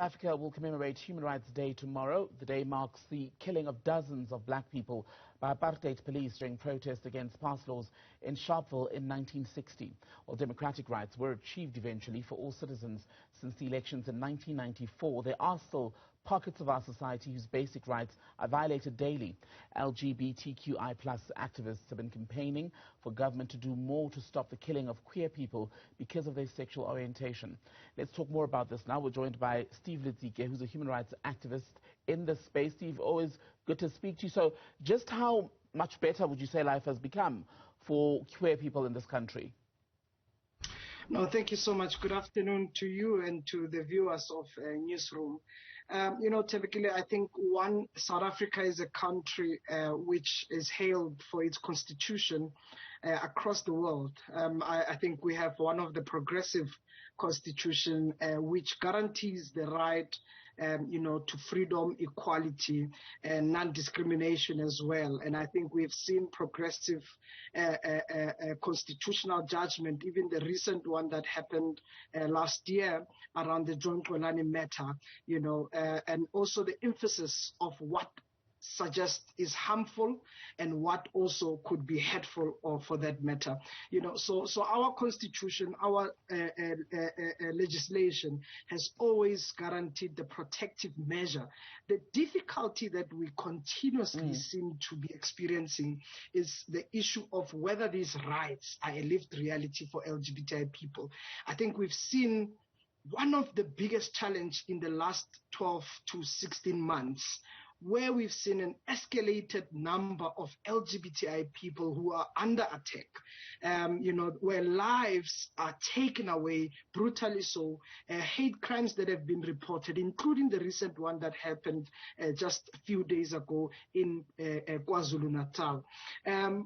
Africa will commemorate Human Rights Day tomorrow. The day marks the killing of dozens of black people by apartheid police during protests against pass laws in Sharpeville in 1960. While democratic rights were achieved eventually for all citizens since the elections in 1994, there are still pockets of our society whose basic rights are violated daily. LGBTQI+ activists have been campaigning for government to do more to stop the killing of queer people because of their sexual orientation. Let's talk more about this now. We're joined by Steve Litzike, who's a human rights activist in this space. Steve, always good to speak to you. So just how much better would you say life has become for queer people in this country? No, thank you so much. Good afternoon to you and to the viewers of Newzroom. Typically, I think South Africa is a country which is hailed for its constitution across the world. I think we have one of the progressive constitution which guarantees the right to freedom, equality, and non-discrimination as well. And I think we've seen progressive constitutional judgment, even the recent one that happened last year around the John Xolani matter, and also the emphasis of what suggest is harmful and what also could be hurtful or for that matter. So our constitution, our legislation has always guaranteed the protective measure. The difficulty that we continuously seem to be experiencing is the issue of whether these rights are a lived reality for LGBTI people. I think we've seen one of the biggest challenge in the last 12 to 16 months, where we've seen an escalated number of LGBTI people who are under attack, where lives are taken away, brutally so, hate crimes that have been reported, including the recent one that happened just a few days ago in KwaZulu-Natal.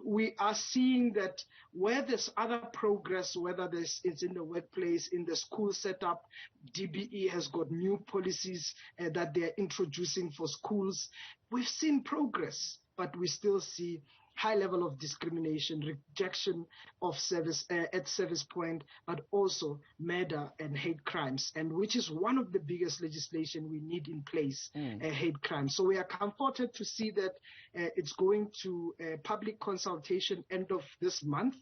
We are seeing that where there's other progress, whether it's in the workplace, in the school setup, DBE has got new policies that they're introducing for schools. We've seen progress, but we still see high level of discrimination, rejection of service at service point, but also murder and hate crimes, and which is one of the biggest legislation we need in place, hate crimes. So we are comforted to see that it's going to public consultation end of this month,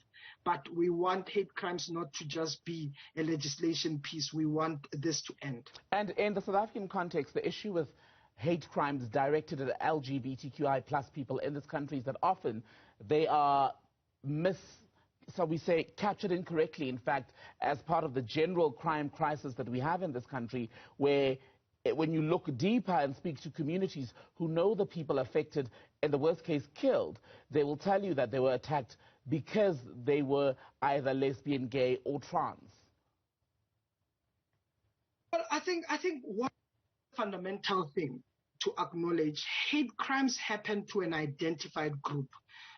but we want hate crimes not to just be a legislation piece. We want this to end. And in the South African context, the issue with hate crimes directed at LGBTQI+ people in this country is that often they are captured incorrectly, in fact, as part of the general crime crisis that we have in this country, where when you look deeper and speak to communities who know the people affected, in the worst case killed, they will tell you that they were attacked because they were either lesbian, gay, or trans. Well, I think one fundamental thing to acknowledge, hate crimes happen to an identified group.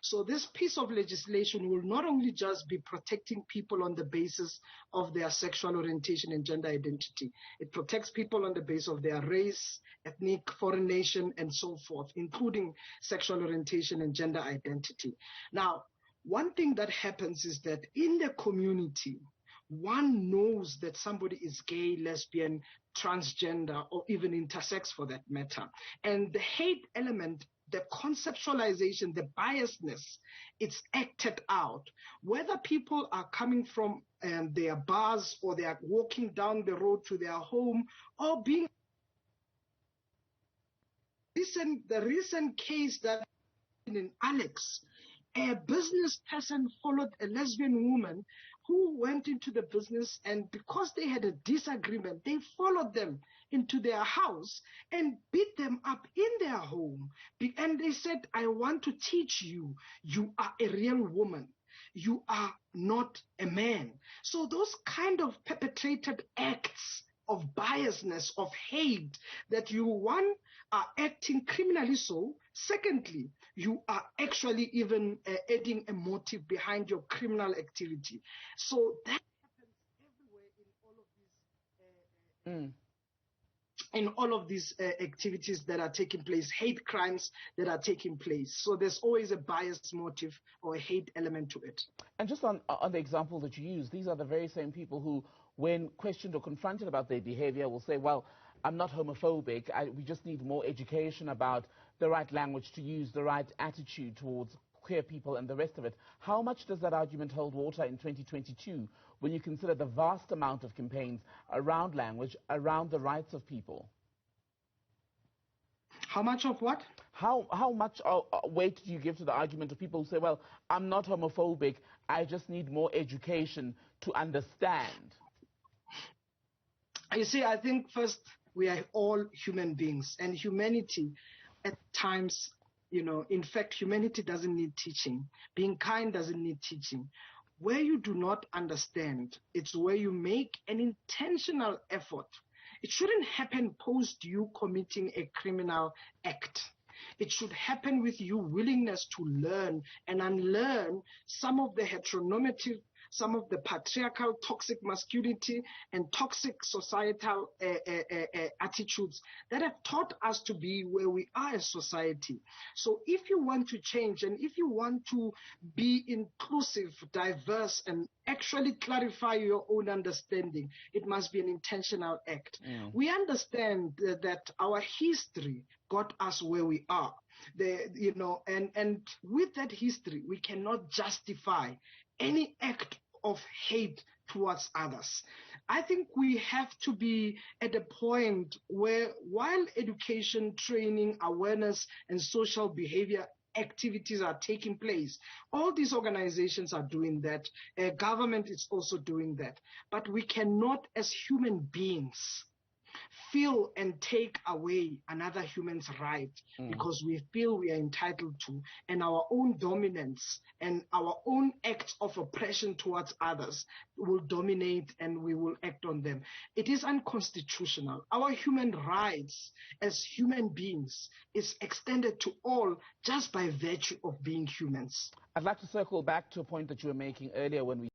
So this piece of legislation will not only just be protecting people on the basis of their sexual orientation and gender identity. It protects people on the basis of their race, ethnic, foreign nation, and so forth, including sexual orientation and gender identity. Now, one thing that happens is that in the community, one knows that somebody is gay, lesbian, transgender, or even intersex for that matter. And the hate element, the conceptualization, the biasness, it's acted out. Whether people are coming from their bars or they are walking down the road to their home or being... The recent case that in Alex, a business person followed a lesbian woman who went into the business, and because they had a disagreement, they followed them into their house and beat them up in their home. And they said, I want to teach you, you are a real woman. You are not a man. So those kind of perpetrated acts of biasness, of hate, that you, one, are acting criminally so. Secondly, you are actually even adding a motive behind your criminal activity. So that happens everywhere in all of these activities that are taking place, hate crimes that are taking place. So there's always a biased motive or a hate element to it. And just on the example that you use, these are the very same people who, when questioned or confronted about their behavior, will say, well, I'm not homophobic, we just need more education about the right language to use, the right attitude towards queer people and the rest of it. How much does that argument hold water in 2022 when you consider the vast amount of campaigns around language, around the rights of people? How much of what? How much weight do you give to the argument of people who say, well, I'm not homophobic, I just need more education to understand? You see, I think first, we are all human beings, and humanity at times, in fact, humanity doesn't need teaching. Being kind doesn't need teaching. Where you do not understand, it's where you make an intentional effort. It shouldn't happen post you committing a criminal act. It should happen with your willingness to learn and unlearn some of the heteronormative, some of the patriarchal, toxic masculinity and toxic societal attitudes that have taught us to be where we are as society. So if you want to change and if you want to be inclusive, diverse, and actually clarify your own understanding, it must be an intentional act. We understand that our history got us where we are. And with that history, we cannot justify any act of hate towards others. I think we have to be at a point where, while education, training, awareness, and social behavior activities are taking place, all these organizations are doing that. Government is also doing that. But we cannot, as human beings, feel and take away another human's right because we feel we are entitled to, and our own dominance and our own acts of oppression towards others will dominate and we will act on them. It is unconstitutional. Our human rights as human beings is extended to all just by virtue of being humans. I'd like to circle back to a point that you were making earlier when we